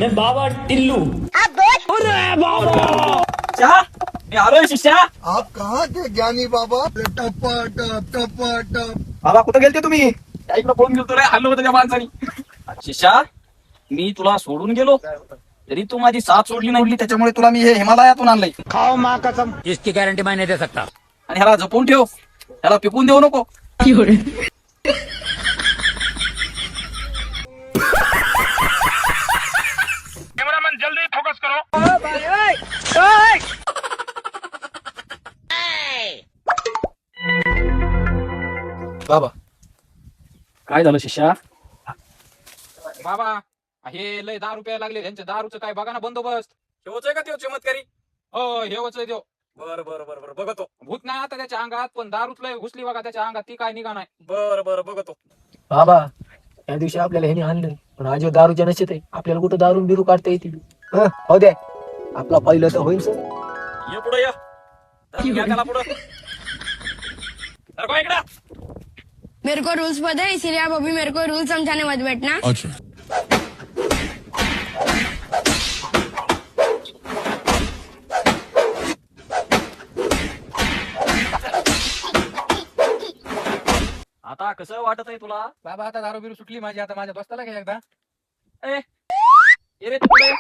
मैं बाबा टिल्लू। चहा मी आलोय शिष्या. आप कहाँ थे ज्ञानी बाबा? टपाटप टपाटप. बाबा कुठं गेलते तुम्ही? त्या इकडं फोन गेलतो रे, हल्लो होतं त्या माणसानी. शिष्या मी तुला सोडून गेलो तरी तू माझी साथ सोडली नाही, त्याच्यामुळे तुला मी हे हिमालयातून आणलंय. खाओ माँ कसम। इसकी गारंटी मैं नहीं दे सकता। आणि ह्याला जपून ठेव, ह्याला पिकून देऊ नको. कैमरामैन जल्दी फोकस करो। बाबा काय झालं शिष्या? बाबा हे लय 10 रुपये लागले त्यांच्या दारूचं काय बघा ना बंदोबस्त. होतोय का तो चमत्कारी? हो हे होतंय देव. बर बर बर बर बघतो. भूत नाही आता त्याच्या अंगात, पण दारूच लय घुसली बघा त्याच्या अंगात, ती काय निघा नाही. बर बर बघतो. बाबा या दिवशी आपल्याला ह्याने आणलं पण आज ह्यो दारूच्या नशेत आहे. आपल्याला कुठं दारून बिरू काढता येतील? हो द्या आपला पहिलं तर होईल सर. ये पुढे या. घ्या त्याला पुढं. तर को इकडं. मेरे को रूल्स पता है, इसीलिए आप अभी मेरे को रूल समझाने मत बैठना। आता कसं वाटत आहे तुला? बाबा आता दारू बिरू सुटली माझी, आता माझ्या दोस्ताला घ्या एकदा. ये रे तू पुढे.